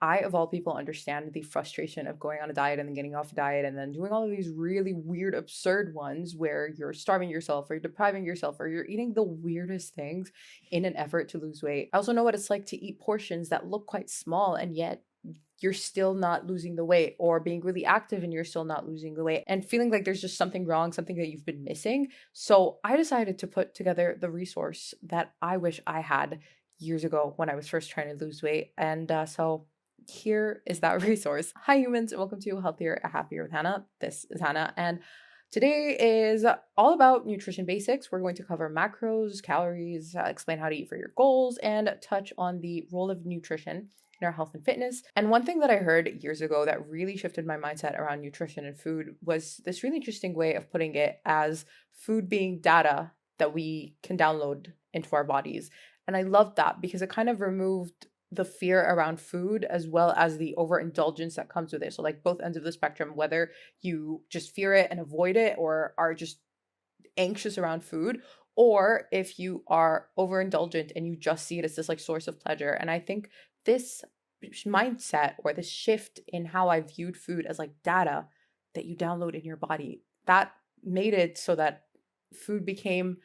I, of all people, understand the frustration of going on a diet and then getting off a diet and then doing all of these really weird, absurd ones where you're starving yourself or you're depriving yourself or you're eating the weirdest things in an effort to lose weight. I also know what it's like to eat portions that look quite small and yet you're still not losing the weight, or being really active and you're still not losing the weight and feeling like there's just something wrong, something that you've been missing. So I decided to put together the resource that I wish I had years ago when I was first trying to lose weight. And so here is that resource. Hi, humans, and welcome to Healthier, Happier with Hannah. This is Hannah, and today is all about nutrition basics. We're going to cover macros, calories, explain how to eat for your goals, and touch on the role of nutrition in our health and fitness. And one thing that I heard years ago that really shifted my mindset around nutrition and food was this really interesting way of putting it as food being data that we can download into our bodies. And I loved that because it kind of removed the fear around food as well as the overindulgence that comes with it. So like both ends of the spectrum, whether you just fear it and avoid it or are just anxious around food, or if you are overindulgent and you just see it as this like source of pleasure. And I think this mindset or this shift in how I viewed food as like data that you download in your body, that made it so that food became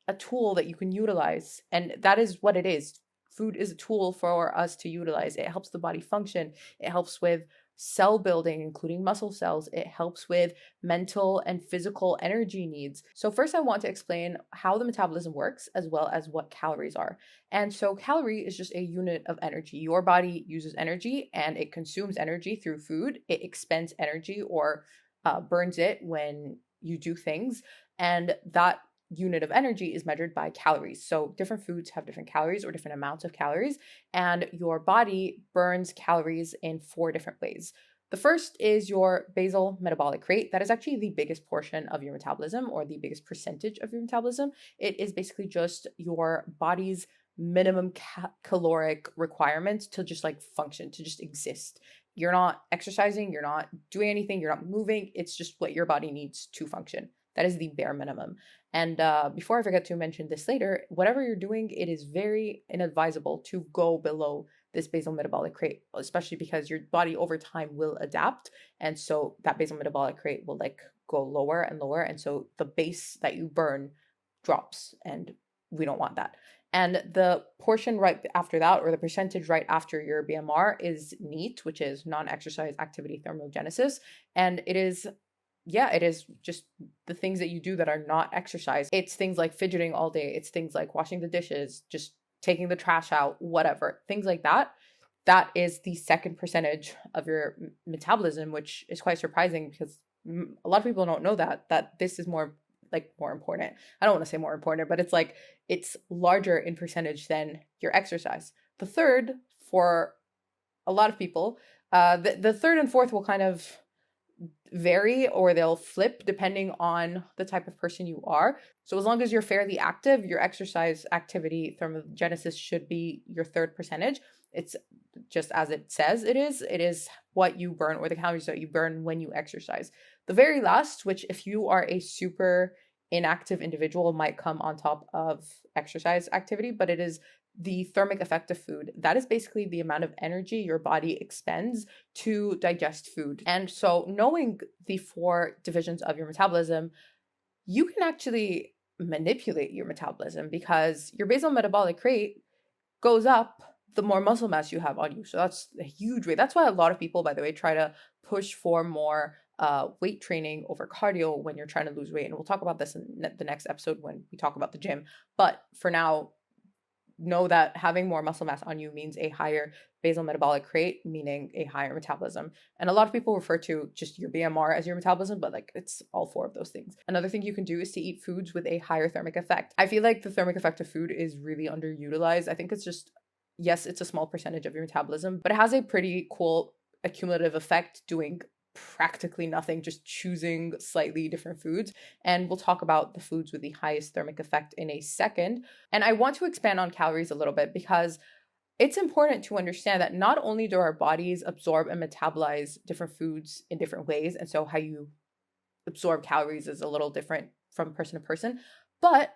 a tool that you can utilize. And that is what it is. Food is a tool for us to utilize. It helps the body function. It helps with cell building, including muscle cells. It helps with mental and physical energy needs. So first I want to explain how the metabolism works as well as what calories are. And so calorie is just a unit of energy. Your body uses energy and it consumes energy through food. It expends energy or burns it when you do things. And that unit of energy is measured by calories. So different foods have different calories or different amounts of calories, and your body burns calories in 4 different ways. The first is your basal metabolic rate. That is actually the biggest portion of your metabolism or the biggest percentage of your metabolism. It is basically just your body's minimum caloric requirements to just like function, to just exist. You're not exercising, you're not doing anything, you're not moving. It's just what your body needs to function. That is the bare minimum. And before I forget to mention this later, whatever you're doing, it is very inadvisable to go below this basal metabolic rate, especially because your body over time will adapt. And so that basal metabolic rate will like go lower and lower. And so the base that you burn drops, and we don't want that. And the portion right after that, or the percentage right after your BMR, is NEAT, which is non-exercise activity thermogenesis. And it is just the things that you do that are not exercise. It's things like fidgeting all day. It's things like washing the dishes, just taking the trash out, whatever, things like that. That is the second percentage of your metabolism, which is quite surprising because a lot of people don't know that this is more important. I don't want to say more important, but it's like it's larger in percentage than your exercise. The third, for a lot of people, the third and fourth will kind of vary or they'll flip depending on the type of person you are. So as long as you're fairly active, your exercise activity thermogenesis should be your third percentage. It's just as it says it is. It is what you burn or the calories that you burn when you exercise. The very last, which if you are a super inactive individual, might come on top of exercise activity, but it is the thermic effect of food. That is basically the amount of energy your body expends to digest food. And so knowing the 4 divisions of your metabolism, you can actually manipulate your metabolism because your basal metabolic rate goes up the more muscle mass you have on you. So that's a huge way. That's why a lot of people, by the way, try to push for more weight training over cardio when you're trying to lose weight. And we'll talk about this in the next episode when we talk about the gym. But for now, know that having more muscle mass on you means a higher basal metabolic rate, meaning a higher metabolism. And a lot of people refer to just your BMR as your metabolism, but like it's all 4 of those things. Another thing you can do is to eat foods with a higher thermic effect. I feel like the thermic effect of food is really underutilized. I think it's just, yes, it's a small percentage of your metabolism, but it has a pretty cool accumulative effect doing practically nothing, just choosing slightly different foods. And we'll talk about the foods with the highest thermic effect in a second. And I want to expand on calories a little bit because it's important to understand that not only do our bodies absorb and metabolize different foods in different ways, and so how you absorb calories is a little different from person to person, but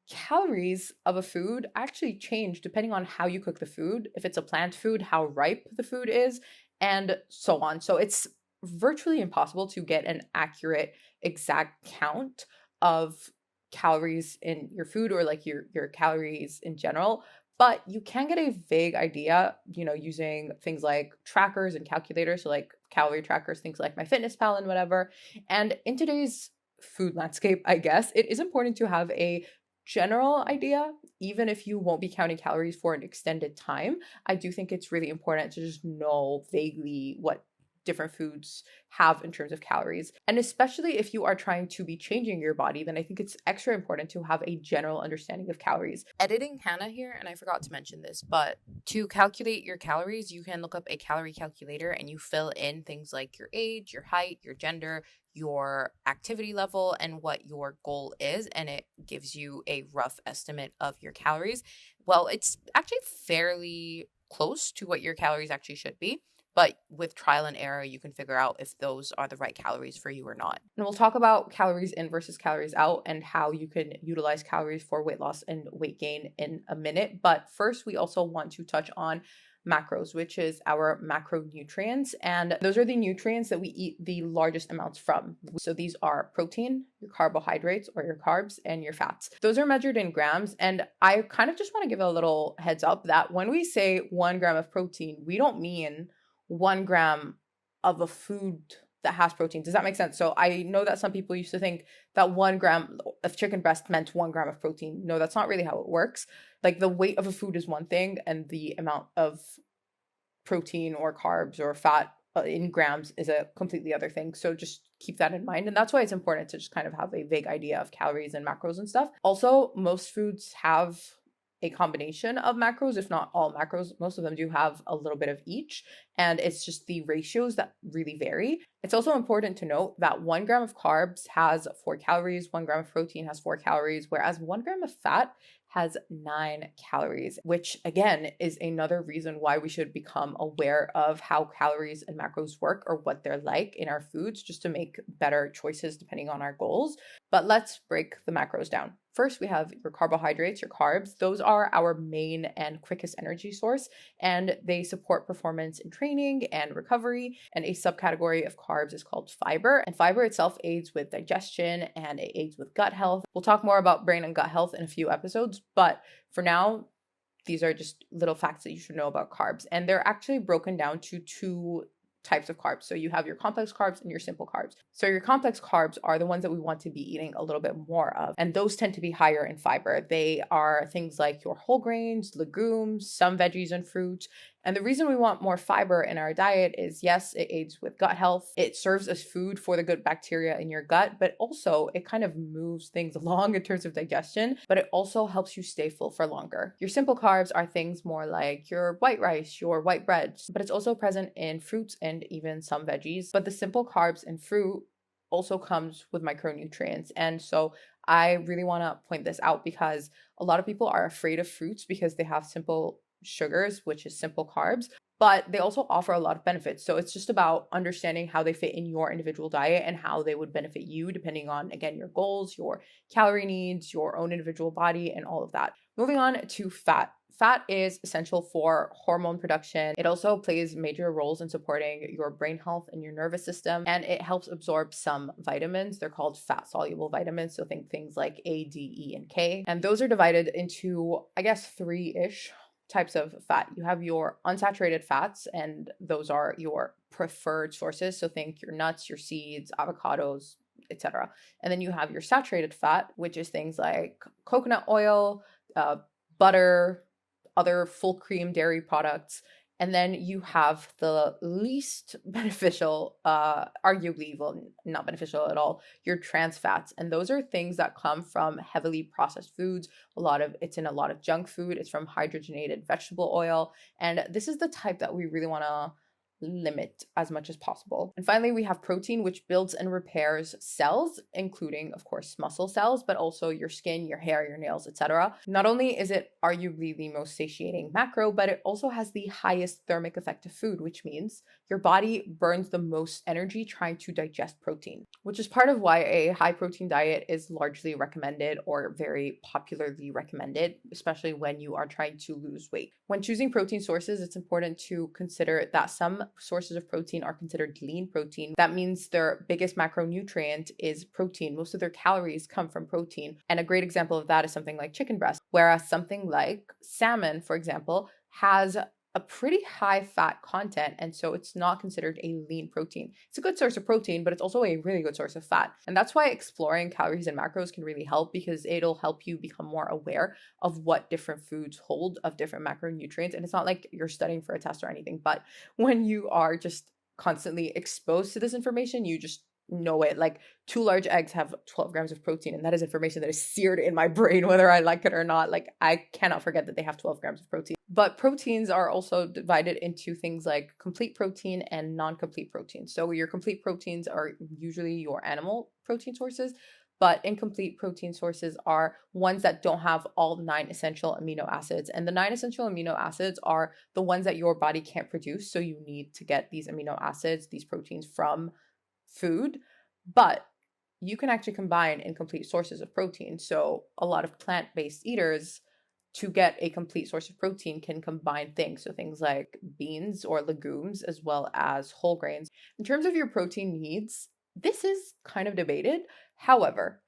calories of a food actually change depending on how you cook the food, if it's a plant food, how ripe the food is, and so on. So it's virtually impossible to get an accurate, exact count of calories in your food or like your calories in general. But you can get a vague idea, using things like trackers and calculators, so like calorie trackers, things like MyFitnessPal and whatever. And in today's food landscape, I guess, it is important to have a general idea, even if you won't be counting calories for an extended time. I do think it's really important to just know vaguely what different foods have in terms of calories. And especially if you are trying to be changing your body, then I think it's extra important to have a general understanding of calories. Editing Hannah here, and I forgot to mention this, but to calculate your calories, you can look up a calorie calculator and you fill in things like your age, your height, your gender, your activity level, and what your goal is, and it gives you a rough estimate of your calories. Well, it's actually fairly close to what your calories actually should be. But with trial and error, you can figure out if those are the right calories for you or not. And we'll talk about calories in versus calories out and how you can utilize calories for weight loss and weight gain in a minute. But first, we also want to touch on macros, which is our macronutrients. And those are the nutrients that we eat the largest amounts from. So these are protein, your carbohydrates or your carbs, and your fats. Those are measured in grams. And I kind of just want to give a little heads up that when we say 1 gram of protein, we don't mean 1 gram of a food that has protein. Does that make sense? So I know that some people used to think that 1 gram of chicken breast meant 1 gram of protein. No, that's not really how it works. Like the weight of a food is one thing, and the amount of protein or carbs or fat in grams is a completely other thing. So just keep that in mind. And that's why it's important to just kind of have a vague idea of calories and macros and stuff. Also, most foods have a combination of macros, if not all macros. Most of them do have a little bit of each, and it's just the ratios that really vary. It's also important to note that 1 gram of carbs has 4 calories, 1 gram of protein has 4 calories, whereas 1 gram of fat has 9 calories, which again is another reason why we should become aware of how calories and macros work or what they're like in our foods, just to make better choices depending on our goals. But let's break the macros down. First, we have your carbohydrates, your carbs. Those are our main and quickest energy source, and they support performance in training and recovery. And a subcategory of carbs is called fiber. And fiber itself aids with digestion and it aids with gut health. We'll talk more about brain and gut health in a few episodes, but for now, these are just little facts that you should know about carbs. And they're actually broken down to two types of carbs. So you have your complex carbs and your simple carbs. So your complex carbs are the ones that we want to be eating a little bit more of, and those tend to be higher in fiber. They are things like your whole grains, legumes, some veggies and fruits. And the reason we want more fiber in our diet is, yes, it aids with gut health. It serves as food for the good bacteria in your gut, but also it kind of moves things along in terms of digestion, but it also helps you stay full for longer. Your simple carbs are things more like your white rice, your white breads, but it's also present in fruits and even some veggies. But the simple carbs and fruit also comes with micronutrients. And so I really want to point this out because a lot of people are afraid of fruits because they have simple sugars, which is simple carbs, but they also offer a lot of benefits. So it's just about understanding how they fit in your individual diet and how they would benefit you depending on, again, your goals, your calorie needs, your own individual body, and all of that. Moving on to fat. Fat is essential for hormone production. It also plays major roles in supporting your brain health and your nervous system, and it helps absorb some vitamins. They're called fat-soluble vitamins, so think things like A, D, E, and K. And those are divided into, I guess, three-ish types of fat. You have your unsaturated fats, and those are your preferred sources. So think your nuts, your seeds, avocados, etc. And then you have your saturated fat, which is things like coconut oil, butter, other full cream dairy products. And then you have the least beneficial, arguably, well, not beneficial at all, your trans fats. And those are things that come from heavily processed foods. It's in a lot of junk food. It's from hydrogenated vegetable oil. And this is the type that we really want to limit as much as possible. And finally, we have protein, which builds and repairs cells, including, of course, muscle cells, but also your skin, your hair, your nails, etc. Not only is it arguably the most satiating macro, but it also has the highest thermic effect of food, which means your body burns the most energy trying to digest protein, which is part of why a high protein diet is largely recommended or very popularly recommended, especially when you are trying to lose weight. When choosing protein sources, it's important to consider that some sources of protein are considered lean protein. That means their biggest macronutrient is protein. Most of their calories come from protein. And a great example of that is something like chicken breast, whereas something like salmon, for example, has a pretty high fat content, and so it's not considered a lean protein. It's a good source of protein, but it's also a really good source of fat. And that's why exploring calories and macros can really help, because it'll help you become more aware of what different foods hold of different macronutrients. And it's not like you're studying for a test or anything, but when you are just constantly exposed to this information, you just know it. Like 2 large eggs have 12 grams of protein, and that is information that is seared in my brain, whether I like it or not. Like I cannot forget that they have 12 grams of protein. But proteins are also divided into things like complete protein and non-complete protein. So your complete proteins are usually your animal protein sources, but incomplete protein sources are ones that don't have all 9 essential amino acids. And the 9 essential amino acids are the ones that your body can't produce. So you need to get these amino acids, these proteins from food. But you can actually combine incomplete sources of protein. So a lot of plant-based eaters, to get a complete source of protein, can combine things. So things like beans or legumes, as well as whole grains. In terms of your protein needs, this is kind of debated. However,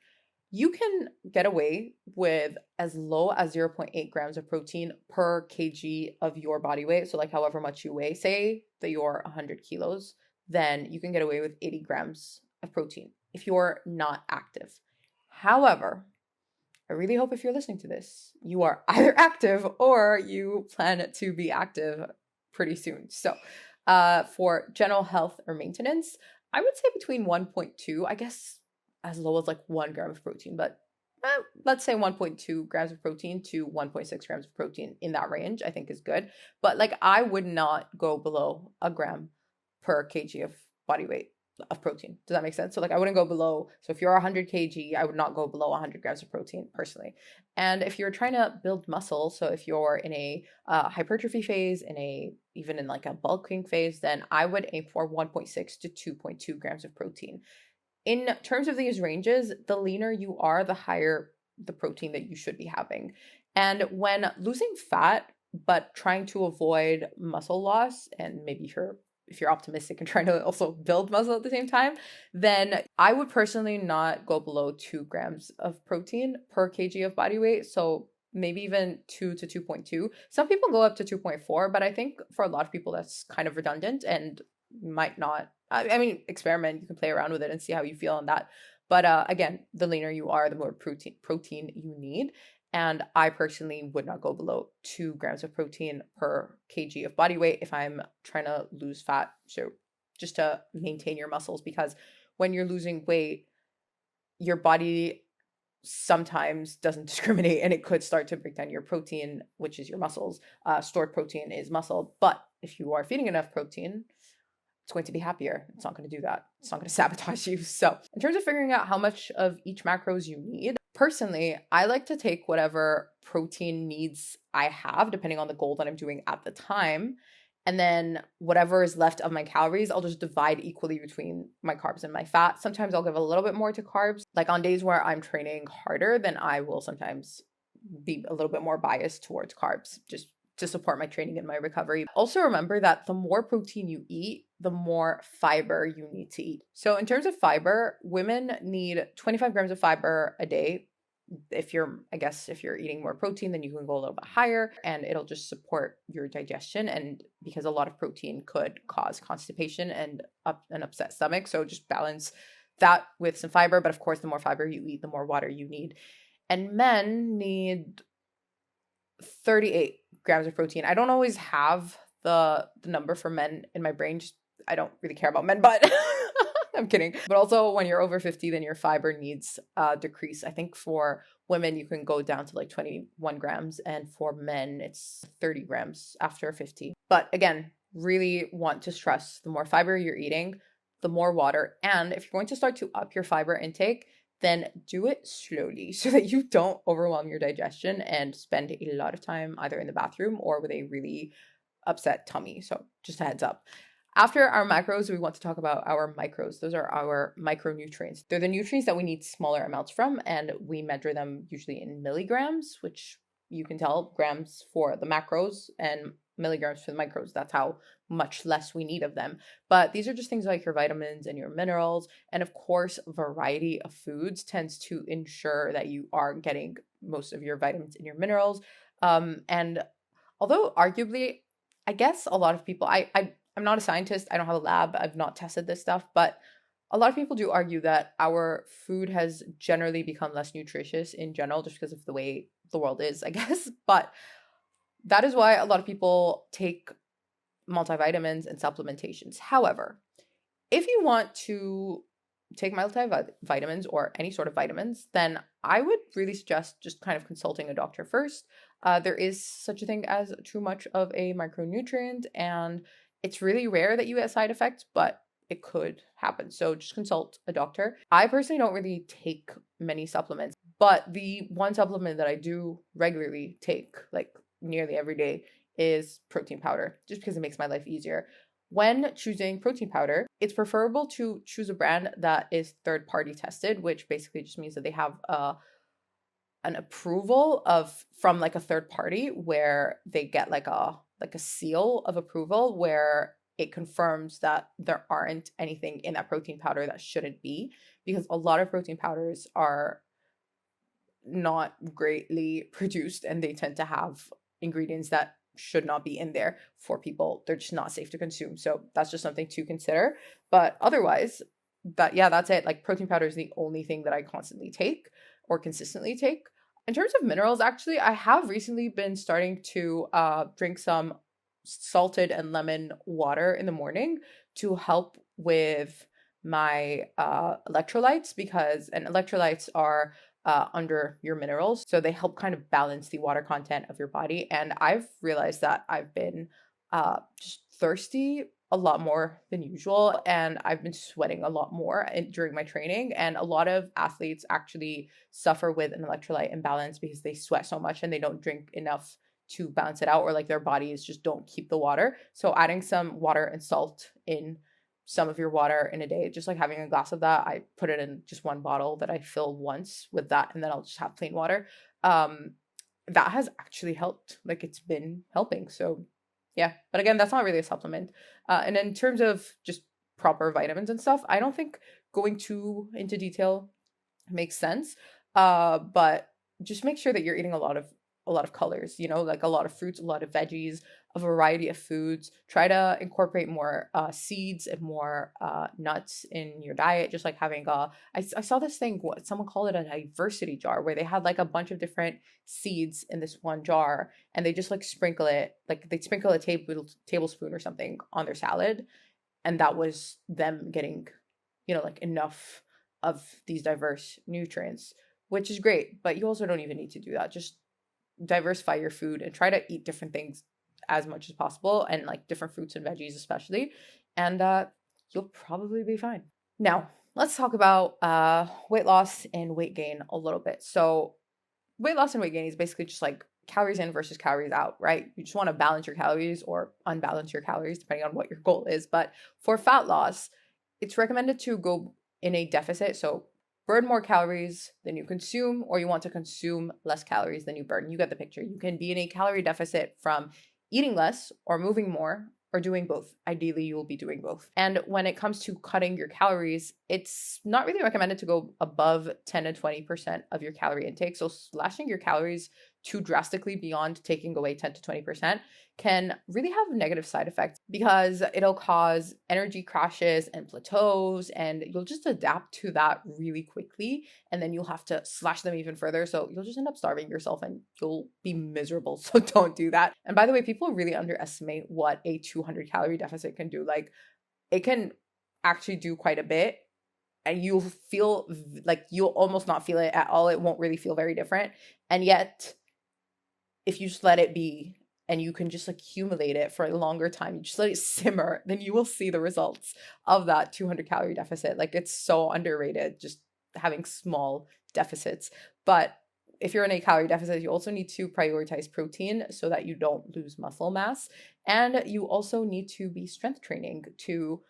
you can get away with as low as 0.8 grams of protein per kg of your body weight. So like however much you weigh, say that you're 100 kilos, then you can get away with 80 grams of protein if you're not active. However, I really hope if you're listening to this, you are either active or you plan to be active pretty soon. So for general health or maintenance, I would say between 1.2, I guess as low as like 1 gram of protein, but let's say 1.2 grams of protein to 1.6 grams of protein, in that range, I think is good. But like I would not go below a gram per kg of body weight of protein. Does that make sense? So like I wouldn't go below. So if you're 100 kg, I would not go below 100 grams of protein personally. And if you're trying to build muscle, so if you're in a hypertrophy phase, even in like a bulking phase, then I would aim for 1.6 to 2.2 grams of protein. In terms of these ranges, the leaner you are, the higher the protein that you should be having. And when losing fat, but trying to avoid muscle loss, and maybe if you're optimistic and trying to also build muscle at the same time, then I would personally not go below 2 grams of protein per kg of body weight. So maybe even 2 to 2.2. Some people go up to 2.4, but I think for a lot of people that's kind of redundant and might not. I mean, experiment, you can play around with it and see how you feel on that. But again, the leaner you are, the more protein you need. And I personally would not go below 2 grams of protein per kg of body weight if I'm trying to lose fat. So just to maintain your muscles, because when you're losing weight, your body sometimes doesn't discriminate and it could start to break down your protein, which is your muscles. Stored protein is muscle. But if you are feeding enough protein, it's going to be happier. It's not going to do that. It's not going to sabotage you. So in terms of figuring out how much of each macros you need, personally, I like to take whatever protein needs I have, depending on the goal that I'm doing at the time. And then whatever is left of my calories, I'll just divide equally between my carbs and my fat. Sometimes I'll give a little bit more to carbs. Like on days where I'm training harder, then I will sometimes be a little bit more biased towards carbs, just to support my training and my recovery. Also remember that the more protein you eat, the more fiber you need to eat. So in terms of fiber, women need 25 grams of fiber a day. If you're eating more protein, then you can go a little bit higher and it'll just support your digestion. And because a lot of protein could cause constipation and an upset stomach. So just balance that with some fiber. But of course, the more fiber you eat, the more water you need. And men need 38 grams of protein. I don't always have the number for men in my brain. I don't really care about men, but I'm kidding. But also when you're over 50, then your fiber needs decrease. I think for women, you can go down to like 21 grams. And for men, it's 30 grams after 50. But again, really want to stress the more fiber you're eating, the more water. And if you're going to start to up your fiber intake, then do it slowly so that you don't overwhelm your digestion and spend a lot of time either in the bathroom or with a really upset tummy. So just a heads up. After our macros, we want to talk about our micros. Those are our micronutrients. They're the nutrients that we need smaller amounts from, and we measure them usually in milligrams, which you can tell grams for the macros and milligrams for the micros. That's how much less we need of them. But these are just things like your vitamins and your minerals. And of course, variety of foods tends to ensure that you are getting most of your vitamins and your minerals. And although arguably, I guess a lot of people, I'm not a scientist, I don't have a lab, I've not tested this stuff, but a lot of people do argue that our food has generally become less nutritious in general just because of the way the world is, I guess. But that is why a lot of people take multivitamins and supplementations. However, if you want to take multivitamins or any sort of vitamins, then I would really suggest just kind of consulting a doctor first. There is such a thing as too much of a micronutrient, and it's really rare that you get side effects, but it could happen. So just consult a doctor. I personally don't really take many supplements, but the one supplement that I do regularly take, like nearly every day, is protein powder, just because it makes my life easier. When choosing protein powder, it's preferable to choose a brand that is third-party tested, which basically just means that they have an approval from like a third party where they get like a seal of approval where it confirms that there aren't anything in that protein powder that shouldn't be, because a lot of protein powders are not greatly produced and they tend to have ingredients that should not be in there for people. They're just not safe to consume. So that's just something to consider. But otherwise, that's it. Like protein powder is the only thing that I constantly take or consistently take. In terms of minerals, actually, I have recently been starting to drink some salted and lemon water in the morning to help with my electrolytes, because electrolytes are under your minerals. So they help kind of balance the water content of your body. And I've realized that I've been just thirsty a lot more than usual. And I've been sweating a lot more during my training. And a lot of athletes actually suffer with an electrolyte imbalance because they sweat so much and they don't drink enough to balance it out, or like their bodies just don't keep the water. So adding some water and salt in some of your water in a day, just like having a glass of that. I put it in just one bottle that I fill once with that, and then I'll just have plain water. That has actually helped. Like it's been helping. So yeah, but again, that's not really a supplement. And in terms of just proper vitamins and stuff, I don't think going too into detail makes sense. But just make sure that you're eating a lot of colors, like a lot of fruits, a lot of veggies, a variety of foods. Try to incorporate more seeds and more nuts in your diet, just like having I saw this thing, someone called it a diversity jar, where they had like a bunch of different seeds in this one jar, and they just like sprinkle it, like they'd sprinkle a tablespoon or something on their salad, and that was them getting, like enough of these diverse nutrients, which is great. But you also don't even need to do that. Just diversify your food and try to eat different things as much as possible, and like different fruits and veggies especially, and you'll probably be fine. Now let's talk about weight loss and weight gain a little bit. So weight loss and weight gain is basically just like calories in versus calories out, right? You just want to balance your calories or unbalance your calories depending on what your goal is. But for fat loss, it's recommended to go in a deficit. So burn more calories than you consume, or you want to consume less calories than you burn. You get the picture. You can be in a calorie deficit from eating less or moving more, or doing both. Ideally, you will be doing both. And when it comes to cutting your calories, it's not really recommended to go above 10 to 20% of your calorie intake. So slashing your calories too drastically beyond taking away 10 to 20% can really have negative side effects, because it'll cause energy crashes and plateaus, and you'll just adapt to that really quickly, and then you'll have to slash them even further. So you'll just end up starving yourself and you'll be miserable. So don't do that. And by the way, people really underestimate what a 200 calorie deficit can do. Like it can actually do quite a bit, and you'll feel like you'll almost not feel it at all. It won't really feel very different. And yet, if you just let it be and you can just accumulate it for a longer time, you just let it simmer, then you will see the results of that 200 calorie deficit. Like, it's so underrated, just having small deficits. But if you're in a calorie deficit, you also need to prioritize protein so that you don't lose muscle mass. And you also need to be strength training to,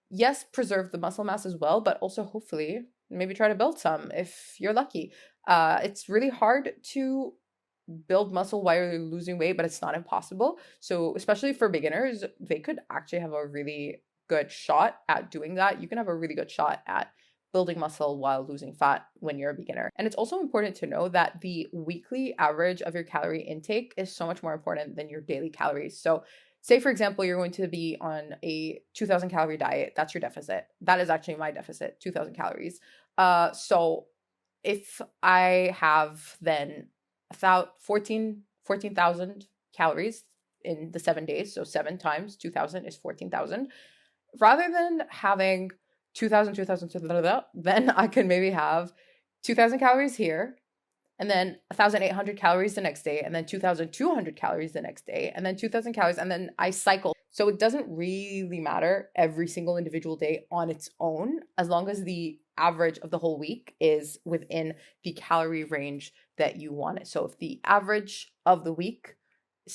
yes, preserve the muscle mass as well, but also hopefully maybe try to build some if you're lucky. It's really hard to build muscle while you're losing weight, but it's not impossible. So especially for beginners, they could actually have a really good shot at doing that. You can have a really good shot at building muscle while losing fat when you're a beginner. And it's also important to know that the weekly average of your calorie intake is so much more important than your daily calories. So say, for example, you're going to be on a 2000 calorie diet. That's your deficit. That is actually my deficit, 2000 calories. So if I have then 14,000 calories in the 7 days, so 7 times 2000 is 14,000. Rather than having 2000, then I can maybe have 2000 calories here, and then 1,800 calories the next day, and then 2,200 calories the next day, and then 2,000 calories, and then I cycle. So it doesn't really matter every single individual day on its own, as long as the average of the whole week is within the calorie range that you want it. So if the average of the week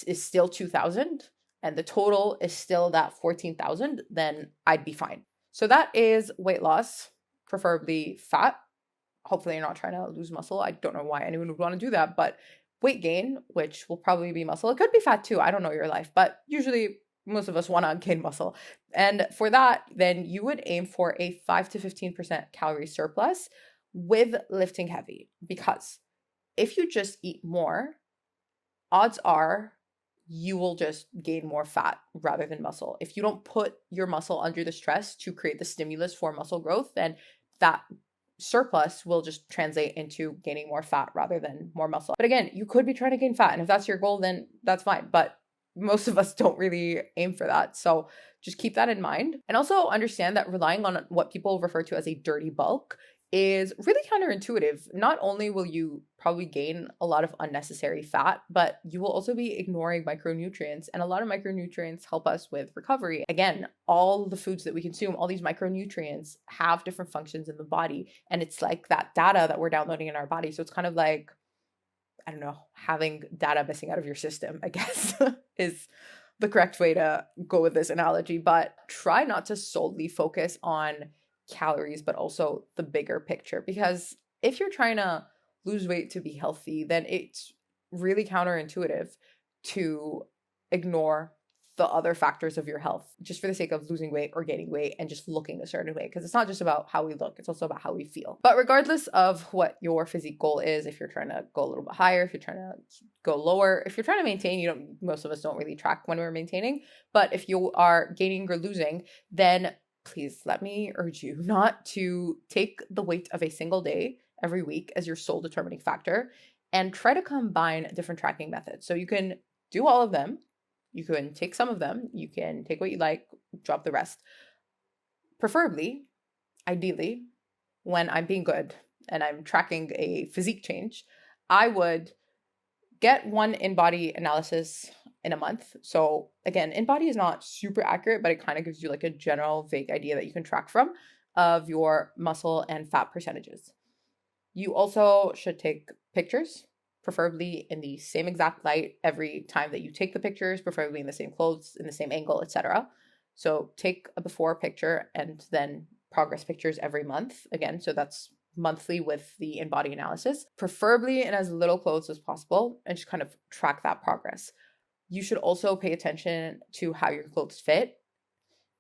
is still 2,000 and the total is still that 14,000, then I'd be fine. So that is weight loss, preferably fat. Hopefully you're not trying to lose muscle. I don't know why anyone would want to do that, but weight gain, which will probably be muscle. It could be fat too. I don't know your life, but usually most of us want to gain muscle. And for that, then you would aim for a 5 to 15% calorie surplus with lifting heavy, because if you just eat more, odds are you will just gain more fat rather than muscle. If you don't put your muscle under the stress to create the stimulus for muscle growth, then that surplus will just translate into gaining more fat rather than more muscle. But again, you could be trying to gain fat, and if that's your goal, then that's fine. But most of us don't really aim for that. So just keep that in mind. And also understand that relying on what people refer to as a dirty bulk is really counterintuitive. Not only will you probably gain a lot of unnecessary fat, but you will also be ignoring micronutrients. And a lot of micronutrients help us with recovery. Again, all the foods that we consume, all these micronutrients have different functions in the body. And it's like that data that we're downloading in our body. So it's kind of like, I don't know, having data missing out of your system, I guess, is the correct way to go with this analogy. But try not to solely focus on calories, but also the bigger picture. Because if you're trying to lose weight to be healthy, then it's really counterintuitive to ignore the other factors of your health just for the sake of losing weight or gaining weight and just looking a certain way. Because it's not just about how we look, it's also about how we feel. But regardless of what your physique goal is, if you're trying to go a little bit higher, if you're trying to go lower, if you're trying to maintain, most of us don't really track when we're maintaining. But if you are gaining or losing, then please let me urge you not to take the weight of a single day every week as your sole determining factor, and try to combine different tracking methods. So you can do all of them. You can take some of them. You can take what you like, drop the rest. Preferably, ideally, when I'm being good and I'm tracking a physique change, I would get one in-body analysis in a month. So again, in-body is not super accurate, but it kind of gives you like a general vague idea that you can track from of your muscle and fat percentages. You also should take pictures, preferably in the same exact light every time that you take the pictures, preferably in the same clothes, in the same angle, etc. So take a before picture and then progress pictures every month. Again, so that's monthly with the in-body analysis, preferably in as little clothes as possible, and just kind of track that progress. You should also pay attention to how your clothes fit.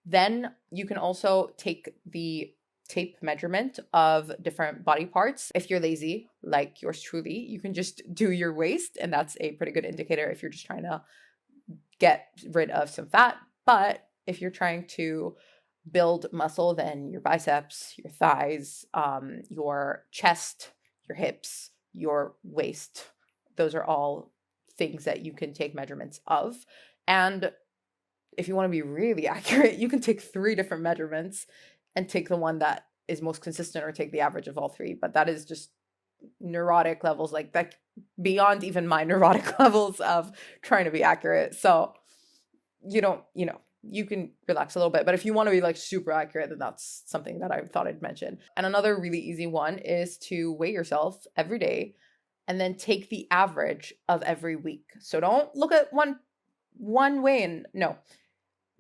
Then you can also take the tape measurement of different body parts. If you're lazy, like yours truly, you can just do your waist, and that's a pretty good indicator if you're just trying to get rid of some fat. But if you're trying to build muscle, then your biceps, your thighs, your chest, your hips, your waist, those are all things that you can take measurements of. And if you want to be really accurate, you can take 3 different measurements and take the one that is most consistent, or take the average of all 3. But that is just neurotic levels. Like, that beyond even my neurotic levels of trying to be accurate. So you don't, you can relax a little bit. But if you want to be like super accurate, then that's something that I thought I'd mention. And another really easy one is to weigh yourself every day and then take the average of every week. So don't look at one weigh in. No,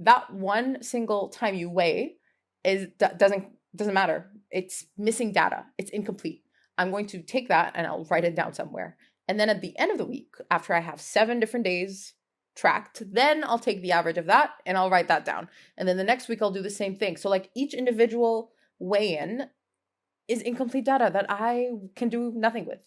that one single time you weigh doesn't matter. It's missing data. It's incomplete. I'm going to take that and I'll write it down somewhere. And then at the end of the week, after I have 7 different days tracked, then I'll take the average of that and I'll write that down. And then the next week I'll do the same thing. So like each individual weigh-in is incomplete data that I can do nothing with.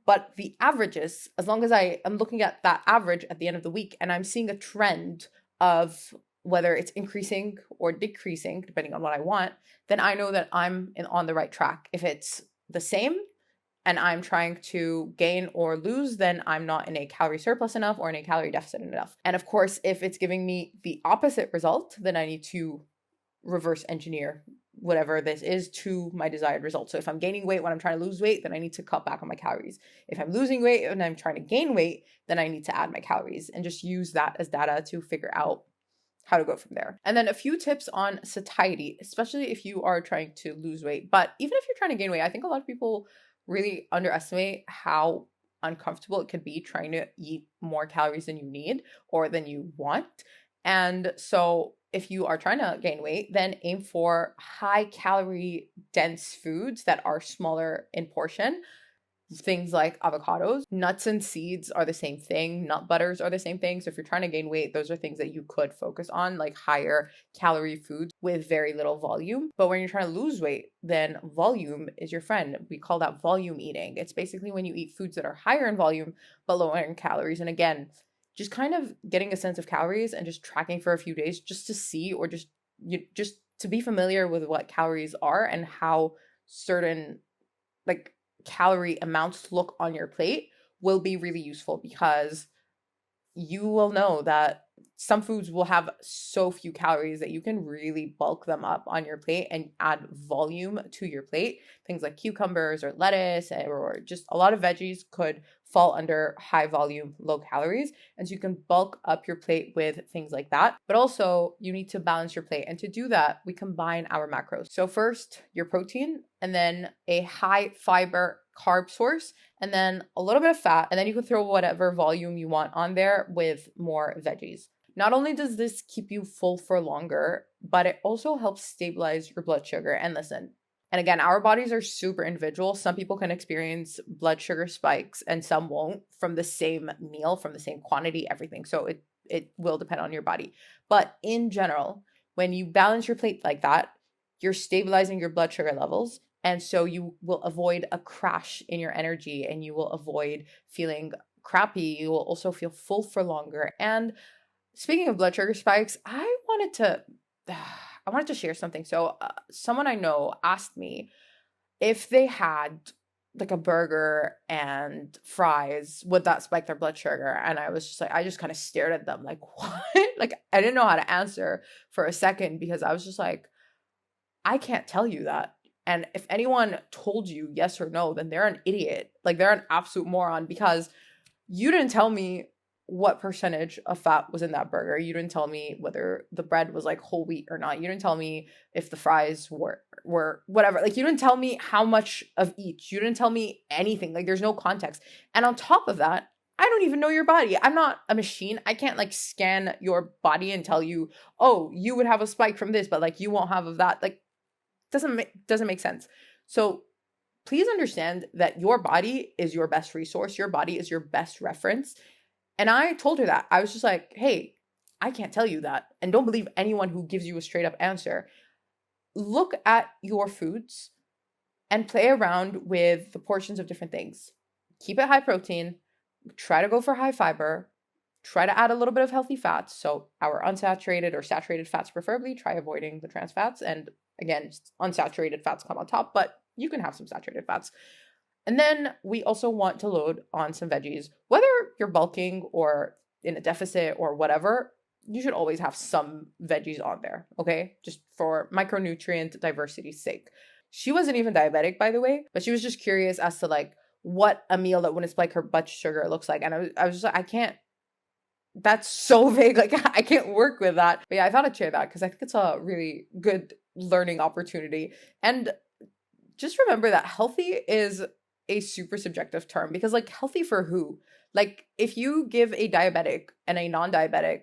But the averages, as long as I am looking at that average at the end of the week and I'm seeing a trend of whether it's increasing or decreasing, depending on what I want, then I know that I'm on the right track. If it's the same and I'm trying to gain or lose, then I'm not in a calorie surplus enough or in a calorie deficit enough. And of course, if it's giving me the opposite result, then I need to reverse engineer whatever this is to my desired result. So if I'm gaining weight when I'm trying to lose weight, then I need to cut back on my calories. If I'm losing weight and I'm trying to gain weight, then I need to add my calories and just use that as data to figure out how to go from there. And then a few tips on satiety, especially if you are trying to lose weight. But even if you're trying to gain weight, I think a lot of people really underestimate how uncomfortable it can be trying to eat more calories than you need or than you want. And so if you are trying to gain weight, then aim for high calorie dense foods that are smaller in portion. Things like avocados, nuts and seeds are the same thing. Nut butters are the same thing. So if you're trying to gain weight, those are things that you could focus on, like higher calorie foods with very little volume. But when you're trying to lose weight, then volume is your friend. We call that volume eating. It's basically when you eat foods that are higher in volume, but lower in calories. And again, just kind of getting a sense of calories and just tracking for a few days just to see, or just to be familiar with what calories are and how certain like calorie amounts look on your plate will be really useful, because you will know that some foods will have so few calories that you can really bulk them up on your plate and add volume to your plate. Things like cucumbers or lettuce or just a lot of veggies could fall under high volume, low calories. And so you can bulk up your plate with things like that. But also you need to balance your plate. And to do that, we combine our macros. So first, your protein, and then a high fiber carb source, and then a little bit of fat. And then you can throw whatever volume you want on there with more veggies. Not only does this keep you full for longer, but it also helps stabilize your blood sugar. And listen, and again, our bodies are super individual. Some people can experience blood sugar spikes and some won't from the same meal, from the same quantity, everything. So it will depend on your body. But in general, when you balance your plate like that, you're stabilizing your blood sugar levels. And so you will avoid a crash in your energy and you will avoid feeling crappy. You will also feel full for longer. And speaking of blood sugar spikes, I wanted to share something. So someone I know asked me if they had like a burger and fries, would that spike their blood sugar? And I was just like, I just kind of stared at them like, what? Like, I didn't know how to answer for a second, because I was just like, I can't tell you that. And if anyone told you yes or no, then they're an idiot. Like, they're an absolute moron, because you didn't tell me what percentage of fat was in that burger. You didn't tell me whether the bread was like whole wheat or not. You didn't tell me if the fries were whatever. Like, you didn't tell me how much of each. You didn't tell me anything. Like, there's no context. And on top of that, I don't even know your body. I'm not a machine. I can't like scan your body and tell you, oh, you would have a spike from this, but like you won't have of that. Like, doesn't make sense. So please understand that your body is your best resource. Your body is your best reference. And I told her that. I was just like, hey, I can't tell you that. And don't believe anyone who gives you a straight up answer. Look at your foods and play around with the portions of different things. Keep it high protein. Try to go for high fiber. Try to add a little bit of healthy fats. So our unsaturated or saturated fats preferably. Try avoiding the trans fats. And again, unsaturated fats come on top, but you can have some saturated fats. And then we also want to load on some veggies. Whether you're bulking or in a deficit or whatever, you should always have some veggies on there, okay? Just for micronutrient diversity's sake. She wasn't even diabetic, by the way, but she was just curious as to like what a meal that wouldn't spike her blood sugar looks like. And I was just like, I can't, that's so vague. Like, I can't work with that. But yeah, I thought I'd share that because I think it's a really good learning opportunity. And just remember that healthy is a super subjective term, because like, healthy for who? Like, if you give a diabetic and a non-diabetic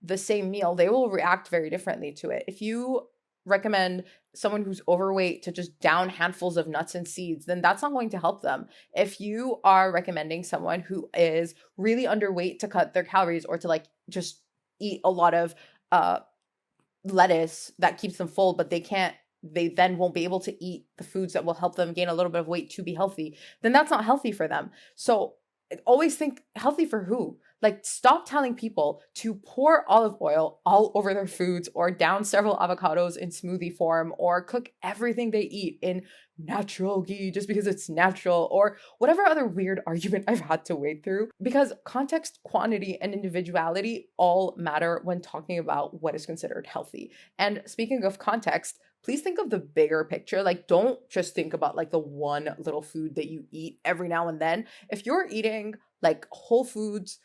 the same meal, they will react very differently to it. If you recommend someone who's overweight to just down handfuls of nuts and seeds, then that's not going to help them. If you are recommending someone who is really underweight to cut their calories, or to like just eat a lot of lettuce that keeps them full, but they then won't be able to eat the foods that will help them gain a little bit of weight to be healthy, then that's not healthy for them. So always think, healthy for who? Like, stop telling people to pour olive oil all over their foods, or down several avocados in smoothie form, or cook everything they eat in natural ghee just because it's natural, or whatever other weird argument I've had to wade through. Because context, quantity, and individuality all matter when talking about what is considered healthy. And speaking of context, please think of the bigger picture. Like, don't just think about like the one little food that you eat every now and then. If you're eating like whole foods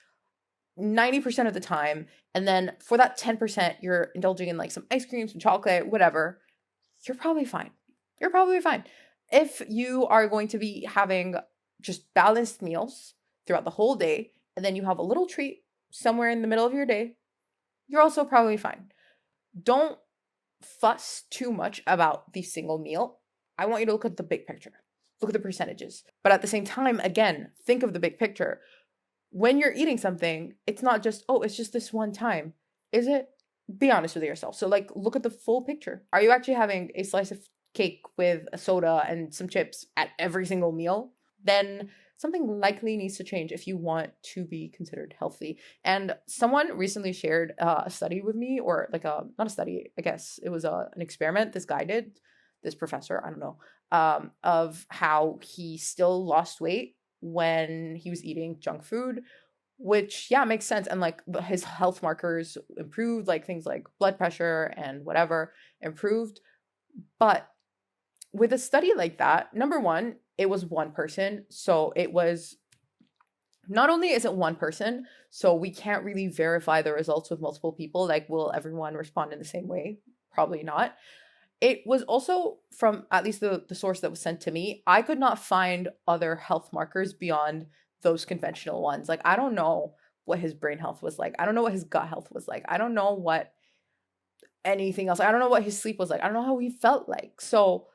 90% of the time, and then for that 10%, you're indulging in like some ice cream, some chocolate, whatever, you're probably fine. You're probably fine. If you are going to be having just balanced meals throughout the whole day, and then you have a little treat somewhere in the middle of your day, you're also probably fine. Don't fuss too much about the single meal. I want you to look at the big picture. Look at the percentages. But at the same time, again, think of the big picture. When you're eating something, it's not just, oh, it's just this one time. Is it? Be honest with yourself. So like, look at the full picture. Are you actually having a slice of cake with a soda and some chips at every single meal? Then something likely needs to change if you want to be considered healthy. And someone recently shared a study with me, or like not a study, I guess it was an experiment this guy did, this professor, I don't know, of how he still lost weight when he was eating junk food, which yeah, makes sense. And like his health markers improved, like things like blood pressure and whatever improved. But with a study like that, number one, it was one person. So it was, not only is it one person, so we can't really verify the results with multiple people. Like, will everyone respond in the same way? Probably not. It was also, from at least the source that was sent to me, I could not find other health markers beyond those conventional ones. Like, I don't know what his brain health was like. I don't know what his gut health was like. I don't know what anything else. I don't know what his sleep was like. I don't know how he felt like. So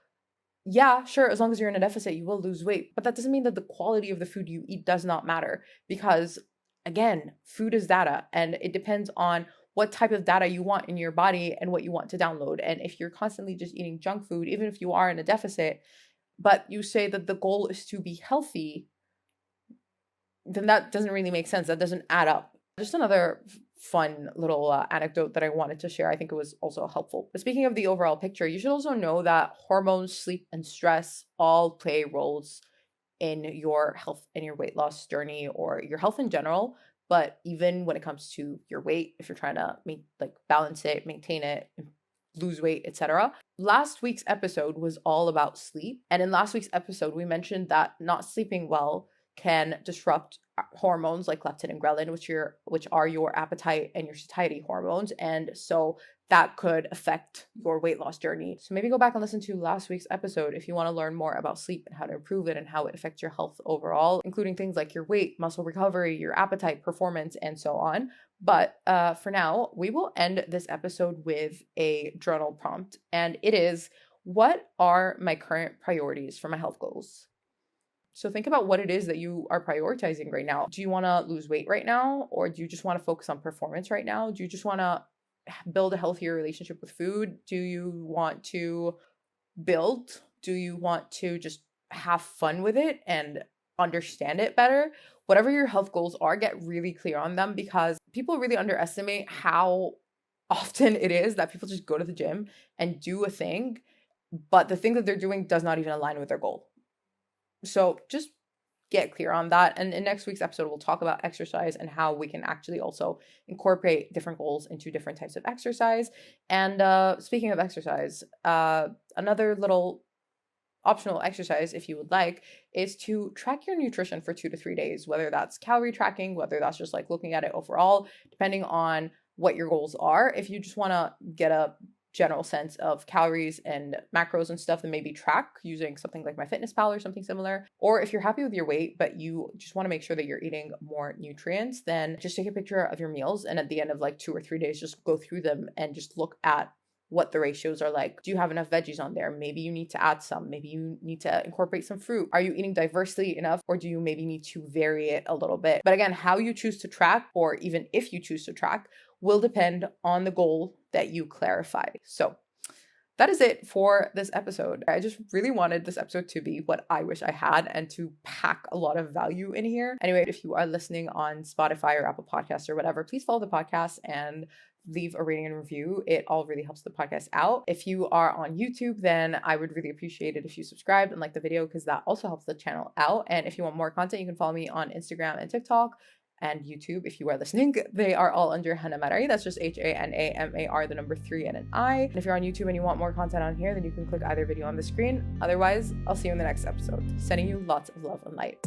yeah, sure, as long as you're in a deficit, you will lose weight. But that doesn't mean that the quality of the food you eat does not matter. Because again, food is data, and it depends on what type of data you want in your body and what you want to download. And if you're constantly just eating junk food, even if you are in a deficit, but you say that the goal is to be healthy, then that doesn't really make sense. That doesn't add up. Just another fun little anecdote that I wanted to share. I think it was also helpful. But speaking of the overall picture, you should also know that hormones, sleep, and stress all play roles in your health and your weight loss journey, or your health in general. But even when it comes to your weight, if you're trying to balance it, maintain it, lose weight, etc. Last week's episode was all about sleep. And in last week's episode, we mentioned that not sleeping well can disrupt hormones like leptin and ghrelin, which are your appetite and your satiety hormones. And so that could affect your weight loss journey. So maybe go back and listen to last week's episode if you want to learn more about sleep and how to improve it and how it affects your health overall, including things like your weight, muscle recovery, your appetite, performance, and so on. But for now, we will end this episode with a journal prompt. And it is, what are my current priorities for my health goals? So think about what it is that you are prioritizing right now. Do you want to lose weight right now? Or do you just want to focus on performance right now? Do you just want to build a healthier relationship with food? Do you want to build? Do you want to just have fun with it and understand it better? Whatever your health goals are, get really clear on them, because people really underestimate how often it is that people just go to the gym and do a thing, but the thing that they're doing does not even align with their goal. So just get clear on that. And in next week's episode, we'll talk about exercise and how we can actually also incorporate different goals into different types of exercise. And speaking of exercise, another little optional exercise, if you would like, is to track your nutrition for 2 to 3 days, whether that's calorie tracking, whether that's just like looking at it overall, depending on what your goals are. If you just want to get a general sense of calories and macros and stuff, then maybe track using something like MyFitnessPal or something similar. Or if you're happy with your weight, but you just want to make sure that you're eating more nutrients, then just take a picture of your meals. And at the end of like 2 or 3 days, just go through them and just look at what the ratios are like. Do you have enough veggies on there? Maybe you need to add some. Maybe you need to incorporate some fruit. Are you eating diversely enough, or do you maybe need to vary it a little bit? But again, how you choose to track, or even if you choose to track, will depend on the goal that you clarify. So that is it for this episode. I just really wanted this episode to be what I wish I had and to pack a lot of value in here. Anyway, if you are listening on Spotify or Apple Podcasts or whatever, please follow the podcast and leave a rating and review. It all really helps the podcast out. If you are on YouTube, then I would really appreciate it if you subscribed and like the video, because that also helps the channel out. And if you want more content, you can follow me on Instagram and TikTok and YouTube. If you are listening, they are all under Hannah Marari. That's just HANAMAR, the number 3 and an I. And if you're on YouTube and you want more content on here, then you can click either video on the screen. Otherwise, I'll see you in the next episode. Sending you lots of love and light.